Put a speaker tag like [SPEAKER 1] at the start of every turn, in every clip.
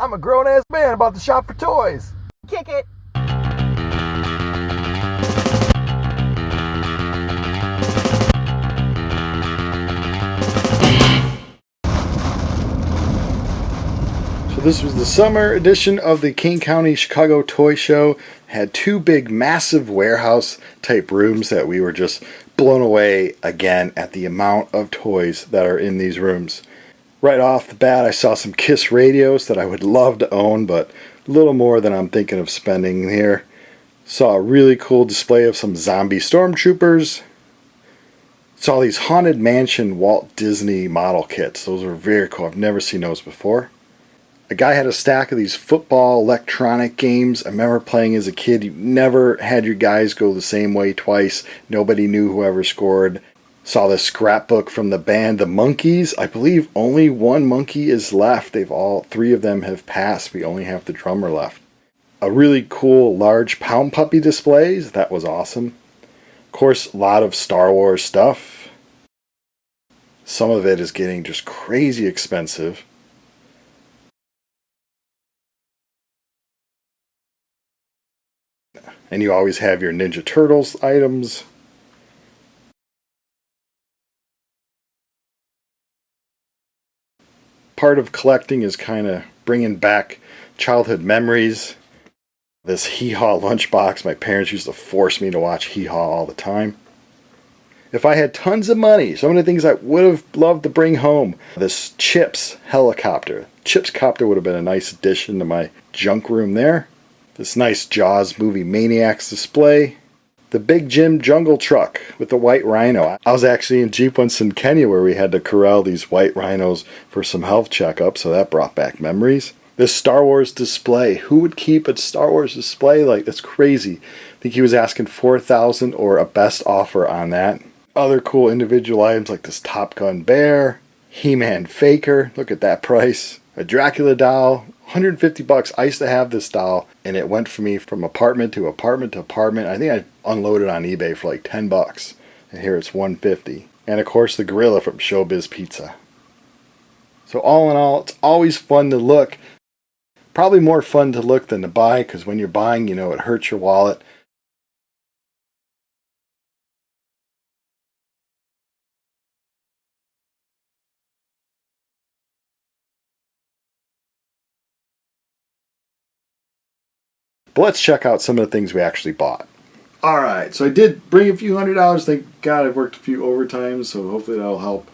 [SPEAKER 1] I'm a grown-ass man about to shop for toys. Kick it.
[SPEAKER 2] So this was the summer edition of the Kane County Chicago Toy Show. Had two big, massive warehouse type rooms that we were just blown away again at the amount of toys that are in these rooms. Right off the bat, I saw some Kiss radios that I would love to own, but a little more than I'm thinking of spending here. Saw a really cool display of some zombie stormtroopers. Saw these Haunted Mansion Walt Disney model kits. Those were very cool. I've never seen those before. A guy had a stack of these football electronic games. I remember playing as a kid. You never had your guys go the same way twice. Nobody knew whoever scored. Saw this scrapbook from the band The Monkees. I believe only one monkey is left. Three of them have passed. We only have the drummer left. A really cool large Pound Puppy displays. That was awesome. Of course, a lot of Star Wars stuff. Some of it is getting just crazy expensive. And you always have your Ninja Turtles items. Part of collecting is kind of bringing back childhood memories. This Hee-Haw lunchbox, my parents used to force me to watch Hee-Haw all the time. If I had tons of money, some of the things I would have loved to bring home. This Chips helicopter. Chips copter would have been a nice addition to my junk room there. This nice Jaws movie Maniacs display. The Big Jim jungle truck with the white rhino. I was actually in Jeep once in Kenya where we had to corral these white rhinos for some health checkups, so that brought back memories. This Star Wars display. Who would keep a Star Wars display? Like, that's crazy. I think he was asking $4,000 or a best offer on that. Other cool individual items like this Top Gun bear, He-Man Faker. Look at that price. A Dracula doll. $150. I used to have this doll, and it went for me from apartment to apartment to apartment. I think I unloaded on eBay for like $10, and here it's $150. And of course, the gorilla from Showbiz Pizza. So all in all, it's always fun to look. Probably more fun to look than to buy, because when you're buying, you know, it hurts your wallet. But let's check out some of the things we actually bought. Alright, so I did bring a few $100. Thank God I've worked a few overtimes, so hopefully that'll help.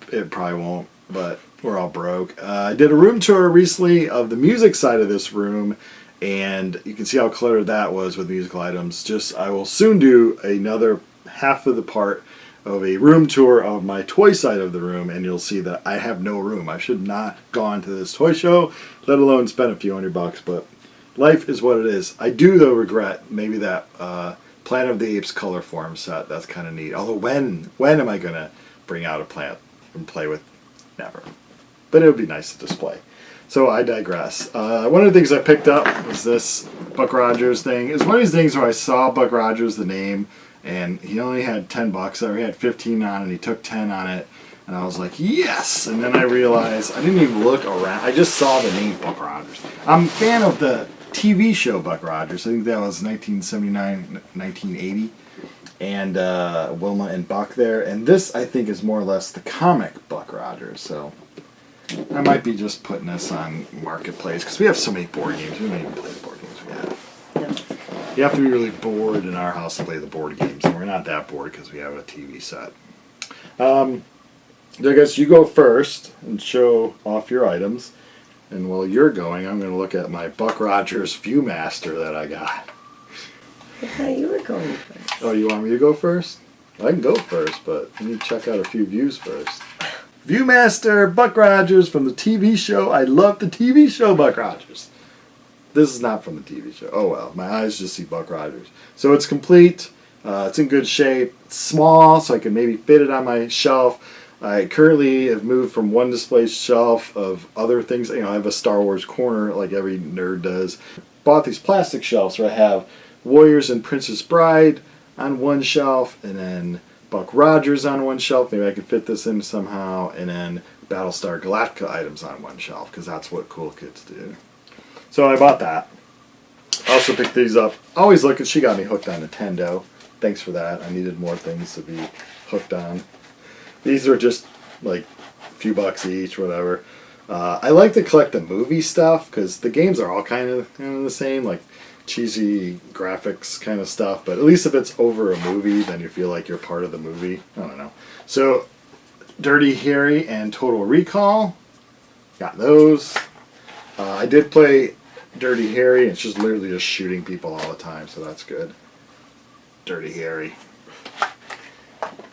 [SPEAKER 2] It probably won't, but we're all broke. I did a room tour recently of the music side of this room, and you can see how cluttered that was with musical items. I will soon do another half of the part of a room tour of my toy side of the room, and you'll see that I have no room. I should not have gone to this toy show, let alone spend a few $100, but life is what it is. I do, though, regret maybe that Planet of the Apes color form set. That's kind of neat. Although, when am I going to bring out a plant and play with? Never. But it would be nice to display. So I digress. One of the things I picked up was this Buck Rogers thing. It's one of these things where I saw Buck Rogers, the name, and he only had $10, or he had 15 on it, and he took 10 on it. And I was like, yes! And then I realized, I didn't even look around. I just saw the name Buck Rogers. I'm a fan of the TV show Buck Rogers. I think that was 1979, 1980. And Wilma and Buck there. And this, I think, is more or less the comic Buck Rogers. So I might be just putting this on Marketplace, because we have so many board games. We don't even play the board games we have. You have to be really bored in our house to play the board games. And we're not that bored because we have a TV set. I guess you go first and show off your items. And while you're going, I'm going to look at my Buck Rogers Viewmaster that I got.
[SPEAKER 3] I thought you were going first.
[SPEAKER 2] Oh, you want me to go first? I can go first, but I need to check out a few views first. Viewmaster Buck Rogers from the TV show. I love the TV show Buck Rogers. This is not from the TV show. Oh well, my eyes just see Buck Rogers. So it's complete. It's in good shape. It's small, so I can maybe fit it on my shelf. I currently have moved from one display shelf of other things. You know, I have a Star Wars corner like every nerd does. Bought these plastic shelves where I have Warriors and Princess Bride on one shelf, and then Buck Rogers on one shelf. Maybe I could fit this in somehow, and then Battlestar Galactica items on one shelf, because that's what cool kids do. So I bought that. Also picked these up. Always looking. She got me hooked on Nintendo. Thanks for that. I needed more things to be hooked on. These are just like a few bucks each, whatever. I like to collect the movie stuff because the games are all kind of the same, like cheesy graphics kind of stuff. But at least if it's over a movie, then you feel like you're part of the movie. I don't know. So, Dirty Harry and Total Recall. Got those. I did play Dirty Harry. It's just literally just shooting people all the time, so that's good. Dirty Harry.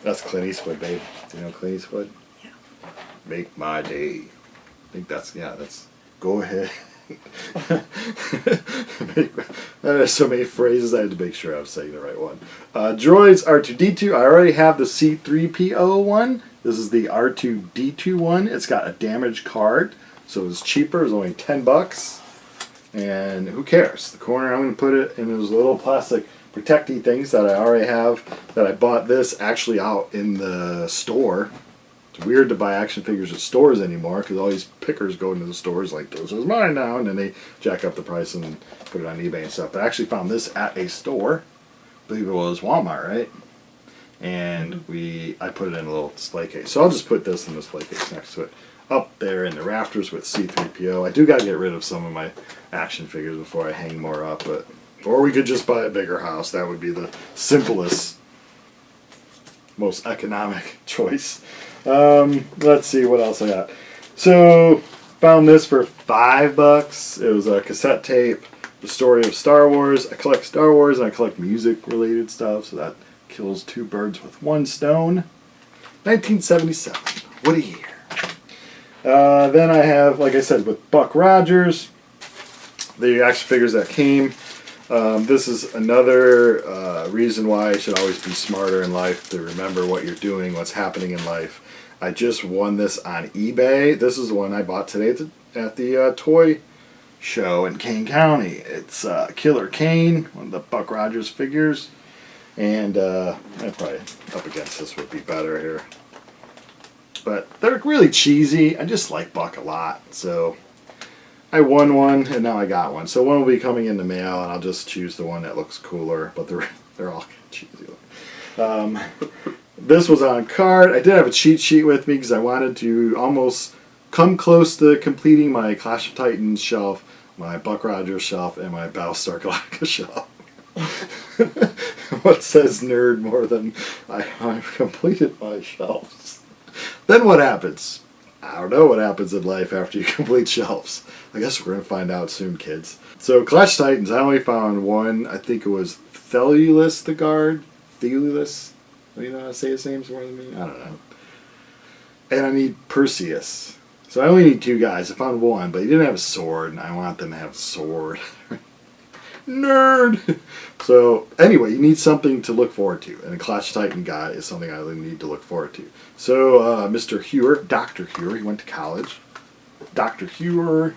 [SPEAKER 2] That's Clint Eastwood, babe. Do you know Clint Eastwood?
[SPEAKER 3] Yeah.
[SPEAKER 2] Make my day. I think that's go ahead. There's so many phrases, I had to make sure I was saying the right one. Droids R2-D2. I already have the C-3PO one. This is the R2-D2 one. It's got a damaged card, so it's cheaper. It's only $10. And who cares? The corner, I'm going to put it in those little plastic protecty things that I already have, that I bought this actually out in the store. It's weird to buy action figures at stores anymore because all these pickers go into the stores like, this is mine now, and then they jack up the price and put it on eBay and stuff. But I actually found this at a store. I believe it was Walmart, right? And I put it in a little display case. So I'll just put this in the display case next to it. Up there in the rafters with C-3PO. I do got to get rid of some of my action figures before I hang more up. Or we could just buy a bigger house. That would be the simplest, most economic choice. Let's see what else I got. So, found this for $5. It was a cassette tape, the story of Star Wars. I collect Star Wars and I collect music related stuff, so that kills two birds with one stone. 1977. What a year. Then I have, like I said, with Buck Rogers, the action figures that came. This is another reason why I should always be smarter in life, to remember what you're doing, what's happening in life. I just won this on eBay. This is the one I bought today at the toy show in Kane County. It's Killer Kane, one of the Buck Rogers figures. And probably up against this would be better here. But they're really cheesy. I just like Buck a lot. So I won one, and now I got one. So one will be coming in the mail, and I'll just choose the one that looks cooler. But they're all kind of cheesy. This was on card. I did have a cheat sheet with me because I wanted to almost come close to completing my Clash of Titans shelf, my Buck Rogers shelf, and my Battlestar Galactica shelf. What says nerd more than I've completed my shelves? Then what happens? I don't know what happens in life after you complete shelves. I guess we're going to find out soon, kids. So, Clash of Titans, I only found one. I think it was Thelulus the Guard. Thelulus? You know how to say his names more than me? I don't know. And I need Perseus. So I only need two guys. I found one, but he didn't have a sword, and I want them to have a sword. Nerd! So, anyway, you need something to look forward to. And a Clash of Titan guy is something I really need to look forward to. So, Mr. Hewer, Dr. Hewer, he went to college. Dr. Hewer,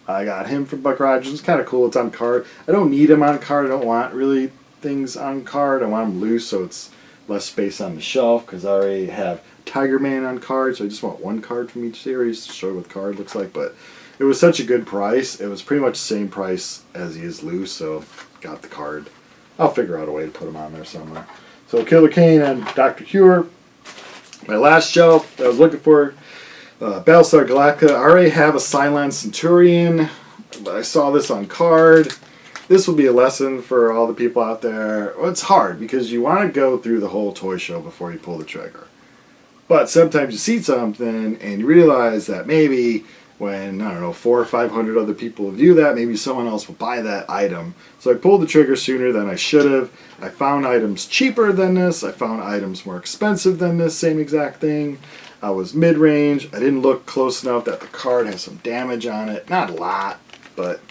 [SPEAKER 2] I got him from Buck Rogers. It's kind of cool. It's on card. I don't need him on card. I don't want really things on card. I want them loose so it's less space on the shelf because I already have Tiger Man on card. So I just want one card from each series to show what the card looks like. But it was such a good price. It was pretty much the same price as he is loose, so got the card. I'll figure out a way to put him on there somewhere. So Killer Kane and Dr. Hewer. My last shelf that I was looking for, Battlestar Galactica. I already have a Cylon Centurion, but I saw this on card. This will be a lesson for all the people out there. Well, it's hard because you want to go through the whole toy show before you pull the trigger. But sometimes you see something and you realize that maybe when, I don't know, 400 or 500 other people view that, maybe someone else will buy that item. So I pulled the trigger sooner than I should have. I found items cheaper than this. I found items more expensive than this same exact thing. I was mid-range. I didn't look close enough that the card has some damage on it. Not a lot, but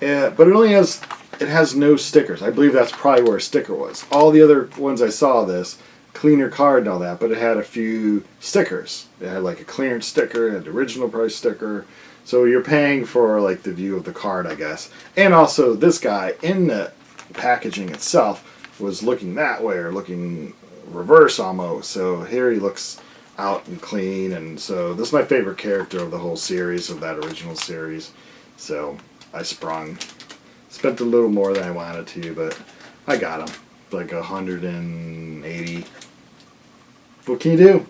[SPEAKER 2] it only has, it has no stickers. I believe that's probably where a sticker was. All the other ones I saw this, cleaner card and all that, but it had a few stickers. It had like a clearance sticker, it had the original price sticker. So you're paying for like the view of the card, I guess. And also this guy in the packaging itself was looking that way, or looking reverse almost. So here he looks, out and clean, and so this is my favorite character of the whole series, of that original series. So I spent a little more than I wanted to, but I got him. Like 180. What can you do?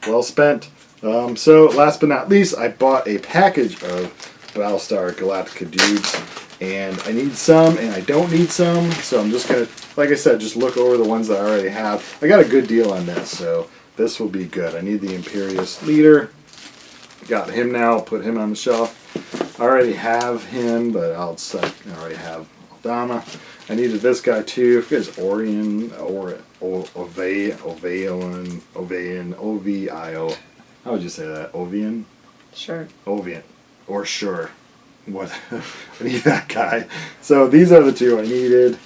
[SPEAKER 2] Well spent. So last but not least, I bought a package of Battlestar Galactica dudes, and I need some and I don't need some, so I'm just gonna, like I said, just look over the ones that I already have. I got a good deal on this, so this will be good. I need the Imperious leader. Got him now, put him on the shelf. I already have him, but I already have Aldana. I needed this guy too. If it's Orion, Ovian, O-V-I-O. How would you say that? Ovian?
[SPEAKER 3] Sure.
[SPEAKER 2] Ovian. Or sure. What? I need that guy. So these are the two I needed.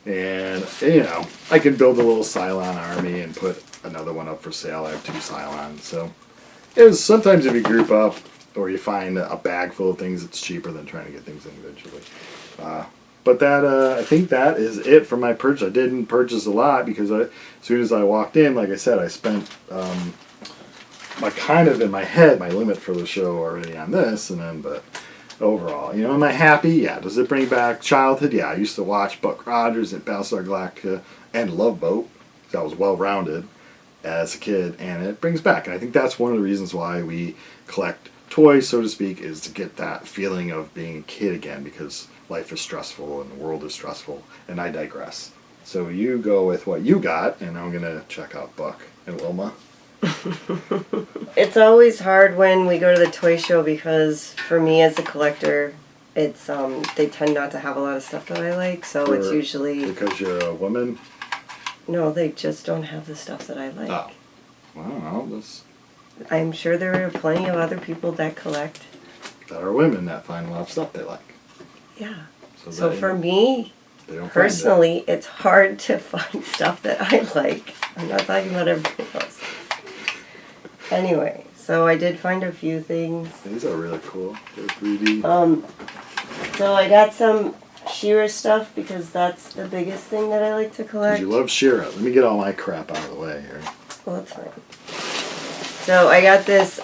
[SPEAKER 2] And, you know, I can build a little Cylon army and put another one up for sale. I have 2 Cylons. So it was sometimes if you group up or you find a bag full of things, it's cheaper than trying to get things individually. But that I think that is it for my purchase. I didn't purchase a lot because as soon as I walked in, like I said, I spent kind of in my head my limit for the show already on this, and then but overall, you know, am I happy? Yeah. Does it bring back childhood? Yeah. I used to watch Buck Rogers and Battlestar Galactica and Love Boat because I was well rounded as a kid, and it brings back. And I think that's one of the reasons why we collect toys, so to speak, is to get that feeling of being a kid again, because life is stressful and the world is stressful, and I digress. So you go with what you got, and I'm going to check out Buck and Wilma.
[SPEAKER 3] It's always hard when we go to the toy show because for me as a collector, it's they tend not to have a lot of stuff that I like, so it's usually...
[SPEAKER 2] Because you're a woman?
[SPEAKER 3] No, they just don't have the stuff that I like.
[SPEAKER 2] Oh. Well,
[SPEAKER 3] I'm sure there are plenty of other people that collect.
[SPEAKER 2] That are women that find a lot of stuff they like.
[SPEAKER 3] Yeah.
[SPEAKER 2] So
[SPEAKER 3] for me, personally, it's hard to find stuff that I like. I'm not talking about everything else. Anyway, so I did find a few things.
[SPEAKER 2] These are really cool. They're 3D.
[SPEAKER 3] So I got some She-Ra stuff because that's the biggest thing that I like to collect.
[SPEAKER 2] You love She-Ra. Let me get all my crap out of the way here.
[SPEAKER 3] Well, that's fine. So I got this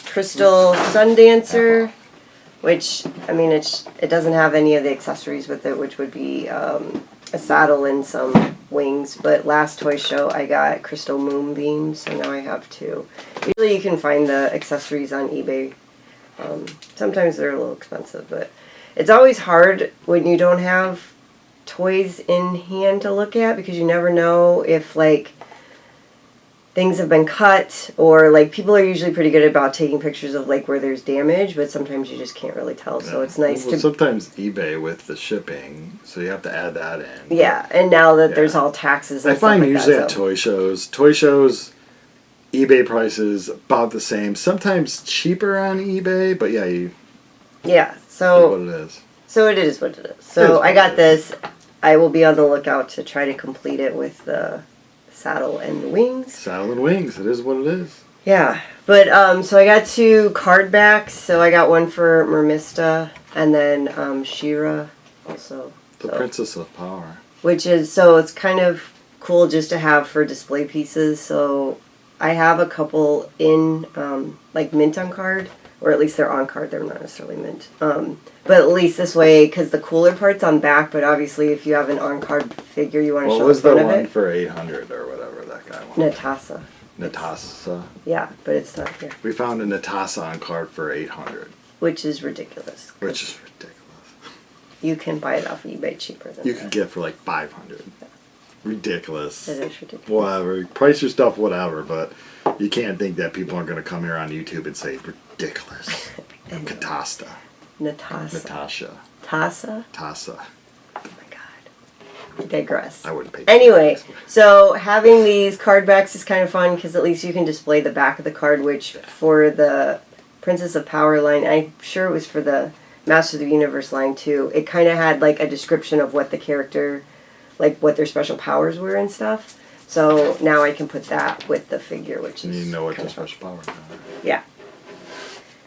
[SPEAKER 3] Crystal Sundancer, which, I mean, it doesn't have any of the accessories with it, which would be a saddle and some wings. But last toy show I got Crystal Moonbeam, so now I have 2. Usually you can find the accessories on eBay. Sometimes they're a little expensive, but it's always hard when you don't have toys in hand to look at because you never know if, like, things have been cut, or like people are usually pretty good about taking pictures of like where there's damage, but sometimes you just can't really tell. So it's nice to
[SPEAKER 2] sometimes eBay with the shipping, so you have to add that in.
[SPEAKER 3] Yeah, and now that there's all taxes and
[SPEAKER 2] I find
[SPEAKER 3] stuff like
[SPEAKER 2] usually
[SPEAKER 3] that,
[SPEAKER 2] at toy shows, eBay prices about the same. Sometimes cheaper on eBay, but
[SPEAKER 3] yeah. So
[SPEAKER 2] what it is.
[SPEAKER 3] So it is what it is. So I got this. I will be on the lookout to try to complete it with the saddle and the wings.
[SPEAKER 2] Saddle and wings. It is what it is.
[SPEAKER 3] Yeah, but so I got 2 card backs. So I got one for Mermista and then She-Ra also.
[SPEAKER 2] The Princess of Power.
[SPEAKER 3] Which is, so it's kind of cool just to have for display pieces. So I have a couple in like mint on card, or at least they're on card. They're not necessarily mint. But at least this way, because the cooler part's on back, but obviously if you have an on-card figure, you want to show the front of it.
[SPEAKER 2] What was the one for 800 or whatever that guy wanted? Natasa.
[SPEAKER 3] Yeah, but it's not here.
[SPEAKER 2] We found a Natasa on card for 800.
[SPEAKER 3] Which is ridiculous. You can buy it off eBay cheaper than that.
[SPEAKER 2] You could get for like 500. Yeah. Ridiculous.
[SPEAKER 3] It is ridiculous.
[SPEAKER 2] Whatever. Price your stuff, whatever, but you can't think that people aren't going to come here on YouTube and say, ridiculous. Katasta. Natasha.
[SPEAKER 3] Tassa?
[SPEAKER 2] Tassa.
[SPEAKER 3] Oh my god. I digress.
[SPEAKER 2] I wouldn't pay.
[SPEAKER 3] Anyway, so having these card backs is kind of fun because at least you can display the back of the card, which for the Princess of Power line, I'm sure it was for the Master of the Universe line too, it kind of had like a description of what the character, like what their special powers were and stuff. So now I can put that with the figure, which is...
[SPEAKER 2] You know what their special powers are.
[SPEAKER 3] Yeah.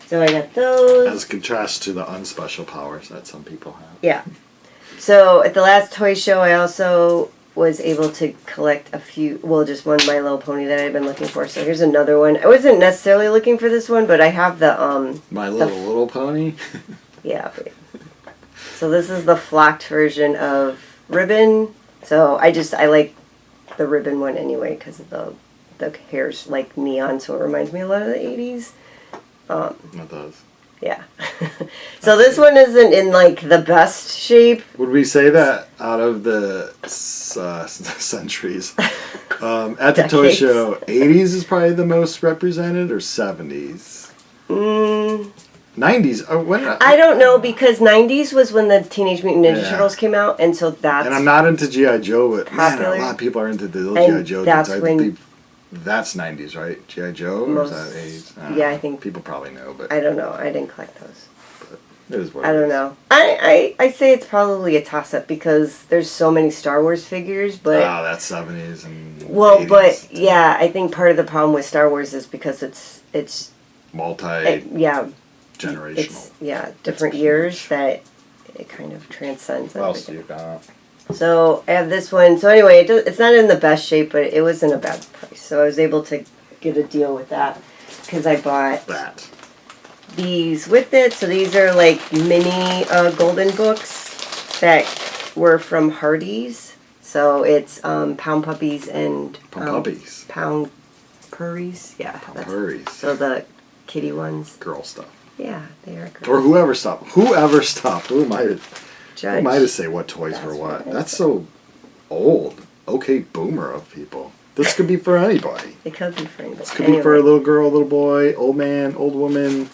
[SPEAKER 3] So I got those.
[SPEAKER 2] As contrast to the unspecial powers that some people have.
[SPEAKER 3] Yeah. So at the last toy show, I also was able to collect a few, well, just one My Little Pony that I've been looking for. So here's another one. I wasn't necessarily looking for this one, but I have the
[SPEAKER 2] My Little Pony.
[SPEAKER 3] Yeah. So this is the flocked version of Ribbon. So I like the Ribbon one anyway because of the hair's like neon, so it reminds me a lot of the 80s.
[SPEAKER 2] It does.
[SPEAKER 3] Yeah. So this one isn't in like the best shape.
[SPEAKER 2] Would we say that out of the centuries at the toy show, 80s is probably the most represented, or 70s? 90s.
[SPEAKER 3] I don't know, because 90s was when the Teenage Mutant Ninja
[SPEAKER 2] Yeah.
[SPEAKER 3] Turtles came out, and so that's.
[SPEAKER 2] And I'm not into G.I. Joe, but man,
[SPEAKER 3] popular.
[SPEAKER 2] a lot of people are into the little
[SPEAKER 3] And
[SPEAKER 2] G.I. Joe.
[SPEAKER 3] that's
[SPEAKER 2] dudes.
[SPEAKER 3] when-
[SPEAKER 2] That's 90s, right? G.I. Joe? Or is that 80s?
[SPEAKER 3] Yeah, I think.
[SPEAKER 2] People probably know, but
[SPEAKER 3] I don't know. I didn't collect those.
[SPEAKER 2] it is what
[SPEAKER 3] I
[SPEAKER 2] it
[SPEAKER 3] don't
[SPEAKER 2] is.
[SPEAKER 3] know. I say it's probably a toss-up because there's so many Star Wars figures, but.
[SPEAKER 2] Oh, that's 70s and
[SPEAKER 3] Well,
[SPEAKER 2] 80s.
[SPEAKER 3] but yeah, I think part of the problem with Star Wars is because it's
[SPEAKER 2] Multi-generational.
[SPEAKER 3] yeah, different years that it kind of transcends.
[SPEAKER 2] What else do
[SPEAKER 3] everything.
[SPEAKER 2] you got?
[SPEAKER 3] So I have this one. So anyway, it's not in the best shape, but it was in a bad price. So I was able to get a deal with that because I bought
[SPEAKER 2] That.
[SPEAKER 3] these with it. So these are like mini golden books that were from Hardee's. So it's Pound Puppies and
[SPEAKER 2] Puppies.
[SPEAKER 3] Pound Purries. Yeah. that's-
[SPEAKER 2] Purries.
[SPEAKER 3] So the kitty ones.
[SPEAKER 2] Girl stuff.
[SPEAKER 3] Yeah, they are great.
[SPEAKER 2] Or whoever stopped. Whoever stopped. Who am I to
[SPEAKER 3] Judge.
[SPEAKER 2] say what toys
[SPEAKER 3] That's
[SPEAKER 2] were what?
[SPEAKER 3] what I
[SPEAKER 2] That's
[SPEAKER 3] said.
[SPEAKER 2] so old. Okay, boomer of people. This could be for anybody.
[SPEAKER 3] It could be for anybody.
[SPEAKER 2] This could be for a little girl, little boy, old man, old woman,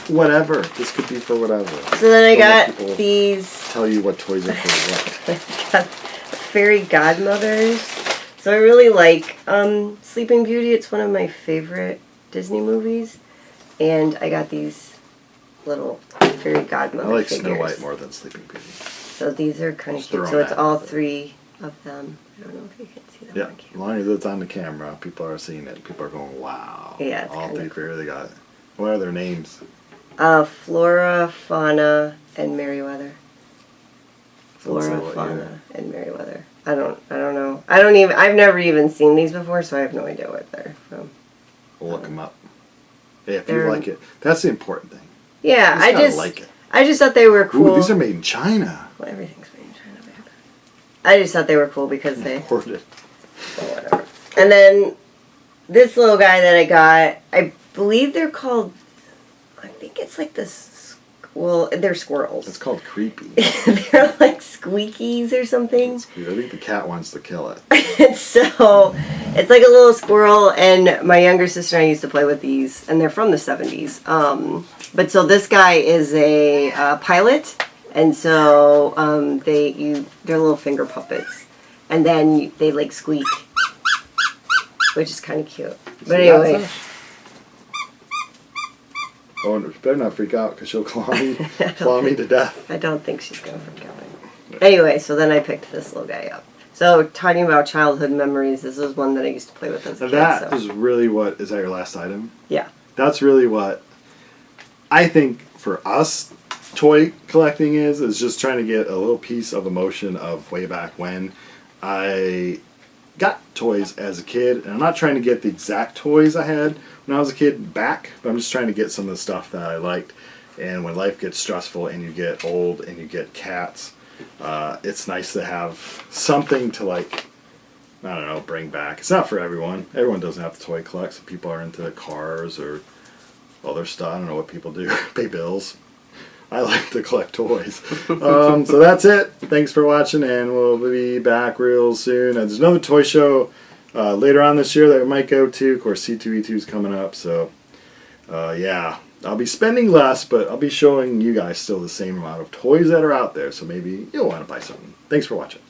[SPEAKER 2] whatever. This could be for whatever.
[SPEAKER 3] So then I
[SPEAKER 2] Don't let
[SPEAKER 3] got
[SPEAKER 2] people
[SPEAKER 3] these
[SPEAKER 2] Tell you what toys are for what.
[SPEAKER 3] fairy godmothers. So I really like Sleeping Beauty. It's one of my favorite Disney movies. And I got these little fairy
[SPEAKER 2] I
[SPEAKER 3] godmother
[SPEAKER 2] like
[SPEAKER 3] figures.
[SPEAKER 2] Snow White more than Sleeping Beauty.
[SPEAKER 3] So these are kind of
[SPEAKER 2] Just
[SPEAKER 3] cute.
[SPEAKER 2] throw
[SPEAKER 3] So it's
[SPEAKER 2] them
[SPEAKER 3] all
[SPEAKER 2] at-
[SPEAKER 3] three of them. I don't know if you can see them
[SPEAKER 2] Yeah,
[SPEAKER 3] on
[SPEAKER 2] as
[SPEAKER 3] camera.
[SPEAKER 2] long as it's on the camera, people are seeing it. People are going, wow.
[SPEAKER 3] Yeah, it's
[SPEAKER 2] all
[SPEAKER 3] kinda
[SPEAKER 2] three
[SPEAKER 3] cool.
[SPEAKER 2] fairy they got. What are their names?
[SPEAKER 3] Flora, Fauna, and Merryweather.
[SPEAKER 2] Let's see
[SPEAKER 3] Flora,
[SPEAKER 2] what
[SPEAKER 3] Fauna,
[SPEAKER 2] year.
[SPEAKER 3] and Merryweather. I don't know. I've never even seen these before, so I have no idea what they're from.
[SPEAKER 2] We'll look them up. Hey, if
[SPEAKER 3] They're-
[SPEAKER 2] you like it, that's the important thing.
[SPEAKER 3] Yeah,
[SPEAKER 2] You gotta like it.
[SPEAKER 3] I just thought they were cool.
[SPEAKER 2] Ooh, these are made in China.
[SPEAKER 3] Well, everything's made in China, babe. I just thought they were cool because they.
[SPEAKER 2] Imported.
[SPEAKER 3] Well, whatever. And then this little guy that I got, I believe they're called. I think it's like this. Well, they're squirrels.
[SPEAKER 2] It's called creepy.
[SPEAKER 3] They're like squeakies or something.
[SPEAKER 2] It's cute. I think the cat wants to kill it.
[SPEAKER 3] So it's like a little squirrel, and my younger sister and I used to play with these, and they're from the 70s. But so this guy is a pilot, and so they're little finger puppets, and then they like squeak, which is kind of cute. But anyway,
[SPEAKER 2] Oh, and better not freak out because she'll claw me to death.
[SPEAKER 3] I don't think she's gonna freak out. Anyway, so then I picked this little guy up. So talking about childhood memories, this is one that I used to play with as a
[SPEAKER 2] And
[SPEAKER 3] kid.
[SPEAKER 2] that
[SPEAKER 3] so.
[SPEAKER 2] is really what, is that your last item?
[SPEAKER 3] Yeah.
[SPEAKER 2] That's really what I think for us toy collecting is just trying to get a little piece of emotion of way back when I got toys as a kid. And I'm not trying to get the exact toys I had when I was a kid back, but I'm just trying to get some of the stuff that I liked. And when life gets stressful and you get old and you get cats, it's nice to have something to, like, I don't know, bring back. It's not for everyone. Everyone doesn't have to toy collect. Some people are into cars or other stuff. I don't know what people do. Pay bills. I like to collect toys. So that's it. Thanks for watching, and we'll be back real soon. There's another toy show later on this year that we might go to. Of course, C2E2 is coming up, so yeah. I'll be spending less, but I'll be showing you guys still the same amount of toys that are out there, so maybe you'll want to buy something. Thanks for watching.